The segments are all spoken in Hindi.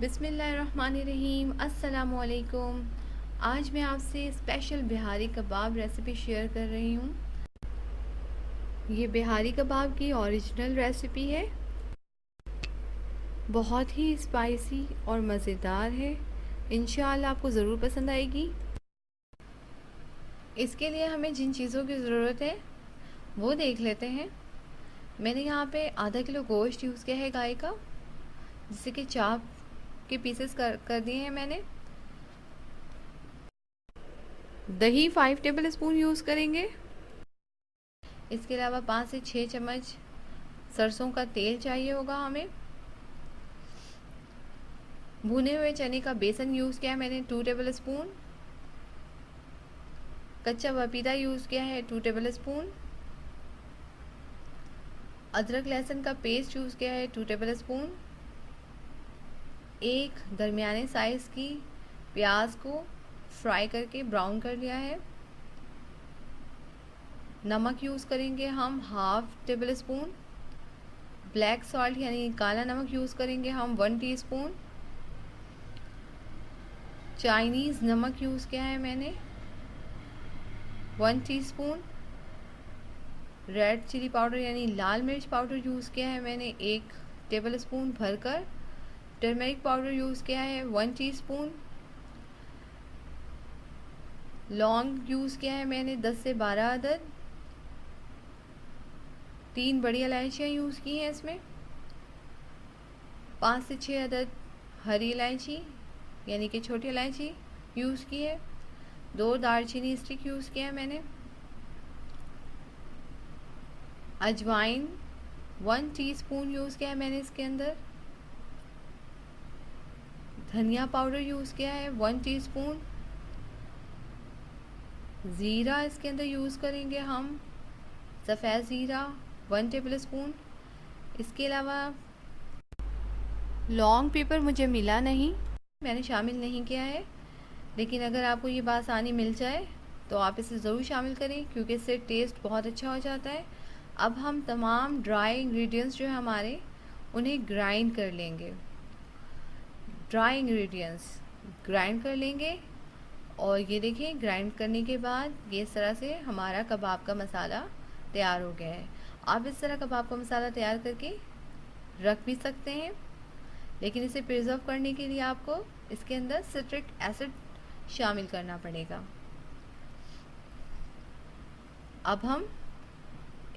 बिस्मिल्लाहिर्रहमानिर्रहीम। अस्सलामुअलैकुम। आज मैं आपसे स्पेशल बिहारी कबाब रेसिपी शेयर कर रही हूँ। ये बिहारी कबाब की ओरिजिनल रेसिपी है। बहुत ही स्पाइसी और मज़ेदार है। इंशाअल्लाह आपको ज़रूर पसंद आएगी। इसके लिए हमें जिन चीज़ों की ज़रूरत है वो देख लेते हैं। मैंने यहाँ पे आधा किलो गोश्त यूज़ किया है गाय का, जिसे कि चाप के पीसेस कर दिए हैं मैंने। दही 5 टेबल स्पून यूज़ करेंगे। इसके अलावा 5 से 6 चम्मच सरसों का तेल चाहिए होगा हमें। भुने हुए चने का बेसन यूज़ किया है मैंने 2 टेबल स्पून। कच्चा पपीता यूज़ किया है 2 टेबल स्पून। अदरक लहसुन का पेस्ट यूज़ किया है 2 टेबल स्पून। एक दरमियाने साइज़ की प्याज को फ्राई करके ब्राउन कर लिया है। नमक यूज़ करेंगे हम 1/2 टेबल स्पून। ब्लैक सॉल्ट यानी काला नमक यूज़ करेंगे हम 1 टीस्पून। चाइनीज़ नमक यूज़ किया है मैंने 1 टीस्पून। रेड चिली पाउडर यानी लाल मिर्च पाउडर यूज़ किया है मैंने 1 टेबल स्पून भरकर। टर्मरिक पाउडर यूज़ किया है 1 टीस्पून। लौंग यूज़ किया है मैंने 10 से 12 अदद। 3 बड़ी इलायचियाँ यूज़ की हैं इसमें। 5 से 6 अदद हरी इलायची यानी कि छोटी इलायची यूज़ की है। 2 दालचीनी स्टिक यूज़ किया है मैंने। अजवाइन 1 टीस्पून यूज़ किया है मैंने इसके अंदर। धनिया पाउडर यूज़ किया है 1 टीस्पून। ज़ीरा इसके अंदर यूज़ करेंगे हम, सफ़ेद ज़ीरा 1 टेबल स्पून। इसके अलावा लौंग पेपर मुझे मिला नहीं, मैंने शामिल नहीं किया है, लेकिन अगर आपको ये बासानी मिल जाए तो आप इसे ज़रूर शामिल करें क्योंकि इससे टेस्ट बहुत अच्छा हो जाता है। अब हम तमाम ड्राई इंग्रेडिएंट्स जो है हमारे उन्हें ग्राइंड कर लेंगे। ड्राई इंग्रेडिएंट्स ग्राइंड कर लेंगे और ये देखिए ग्राइंड करने के बाद ये इस तरह से हमारा कबाब का मसाला तैयार हो गया है। आप इस तरह कबाब का मसाला तैयार करके रख भी सकते हैं, लेकिन इसे प्रिजर्व करने के लिए आपको इसके अंदर सिट्रिक एसिड शामिल करना पड़ेगा। अब हम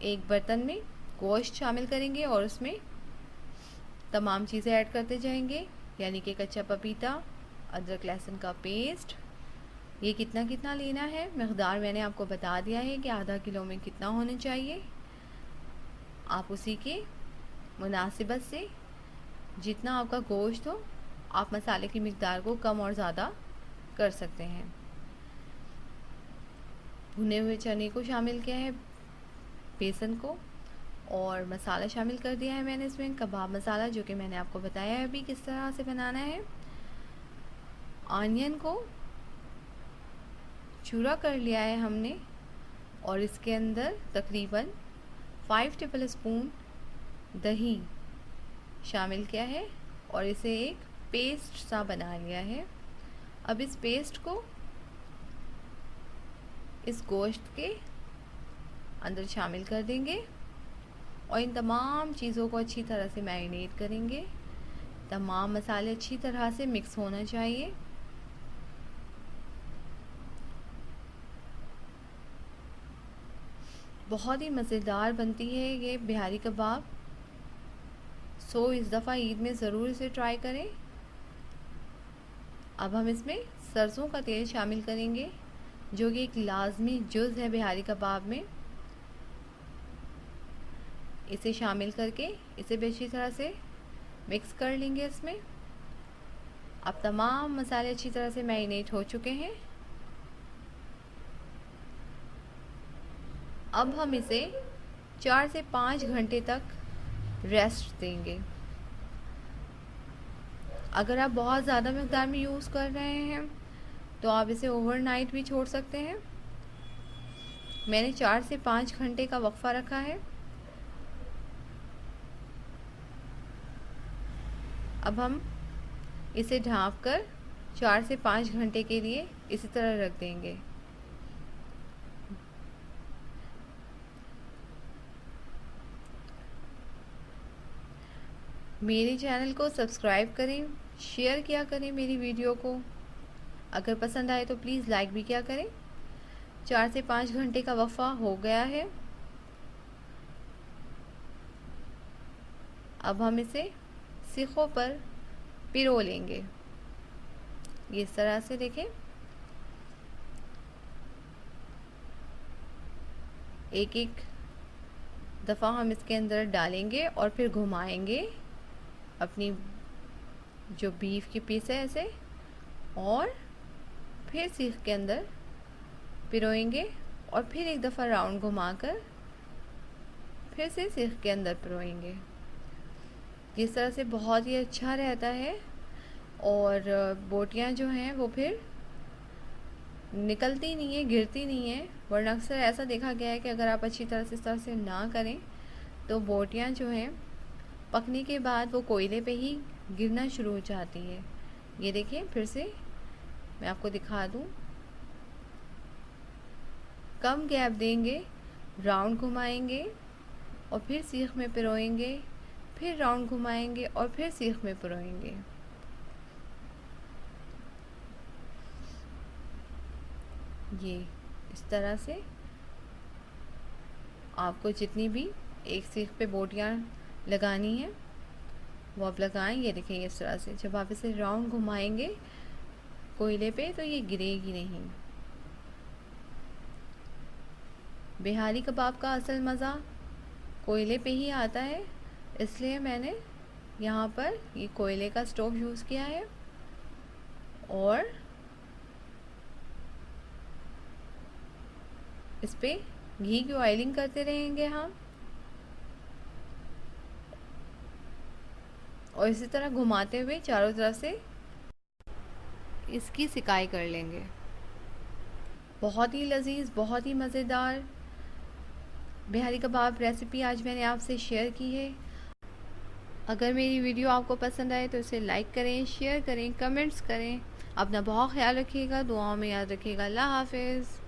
एक बर्तन में गोश्त शामिल करेंगे और उसमें तमाम चीज़ें ऐड करते जाएंगे, यानी कि कच्चा पपीता, अदरक लहसुन का पेस्ट। ये कितना कितना लेना है मकदार मैंने आपको बता दिया है कि आधा किलो में कितना होना चाहिए। आप उसी के मुनासिबत से जितना आपका गोश्त हो आप मसाले की मिकदार को कम और ज़्यादा कर सकते हैं। भुने हुए चने को शामिल किया है, बेसन को, और मसाला शामिल कर दिया है मैंने इसमें कबाब मसाला, जो कि मैंने आपको बताया है अभी किस तरह से बनाना है। ऑनियन को चूरा कर लिया है हमने और इसके अंदर तकरीबन 5 टेबल स्पून दही शामिल किया है और इसे एक पेस्ट सा बना लिया है। अब इस पेस्ट को इस गोश्त के अंदर शामिल कर देंगे और इन तमाम चीज़ों को अच्छी तरह से मैरिनेट करेंगे। तमाम मसाले अच्छी तरह से मिक्स होना चाहिए। बहुत ही मज़ेदार बनती है ये बिहारी कबाब। सो इस दफ़ा ईद में ज़रूर इसे ट्राई करें। अब हम इसमें सरसों का तेल शामिल करेंगे, जो कि एक लाजमी जुज़ है बिहारी कबाब में। इसे शामिल करके इसे भी अच्छी तरह से मिक्स कर लेंगे इसमें। अब तमाम मसाले अच्छी तरह से मैरिनेट हो चुके हैं। अब हम इसे 4 से 5 घंटे तक रेस्ट देंगे। अगर आप बहुत ज़्यादा मकदार में यूज़ कर रहे हैं तो आप इसे ओवरनाइट भी छोड़ सकते हैं। मैंने 4 से 5 घंटे का वक्फा रखा है। अब हम इसे ढाँप कर 4 से 5 घंटे के लिए इसी तरह रख देंगे। मेरे चैनल को सब्सक्राइब करें, शेयर किया करें मेरी वीडियो को। अगर पसंद आए तो प्लीज़ लाइक भी किया करें। 4 से 5 घंटे का वफ़ा हो गया है। अब हम इसे सीखों पर पिरो लेंगे। ये इस तरह से देखें, एक एक दफ़ा हम इसके अंदर डालेंगे और फिर घुमाएंगे अपनी जो बीफ की पीस है ऐसे, और फिर सीख के अंदर पिरोएंगे और फिर एक दफ़ा राउंड घुमाकर फिर से सीख के अंदर पिरोएंगे। इस तरह से बहुत ही अच्छा रहता है और बोटियां जो हैं वो फिर निकलती नहीं है, गिरती नहीं है। वरना अक्सर ऐसा देखा गया है कि अगर आप अच्छी तरह से इस तरह से ना करें तो बोटियां जो हैं पकने के बाद वो कोयले पे ही गिरना शुरू हो जाती है। ये देखिए, फिर से मैं आपको दिखा दूँ। कम गैप देंगे, राउंड घुमाएंगे और फिर सीख में पिरोएंगे, फिर राउंड घुमाएंगे और फिर सीख में पिरोएंगे। ये इस तरह से आपको जितनी भी एक सीख पे बोटियां लगानी है वो आप लगाएं। ये देखिए, इस तरह से जब आप इसे राउंड घुमाएंगे कोयले पे तो ये गिरेगी नहीं। बिहारी कबाब का असल मज़ा कोयले पे ही आता है, इसलिए मैंने यहाँ पर ये कोयले का स्टोव यूज़ किया है। और इस पे घी की ऑयलिंग करते रहेंगे हम, और इसी तरह घुमाते हुए चारों तरफ से इसकी सिकाई कर लेंगे। बहुत ही लजीज, बहुत ही मज़ेदार बिहारी कबाब रेसिपी आज मैंने आपसे शेयर की है। अगर मेरी वीडियो आपको पसंद आए तो इसे लाइक करें, शेयर करें, कमेंट्स करें। अपना बहुत ख्याल रखिएगा, दुआओं में याद रखिएगा। अल्लाह हाफिज़।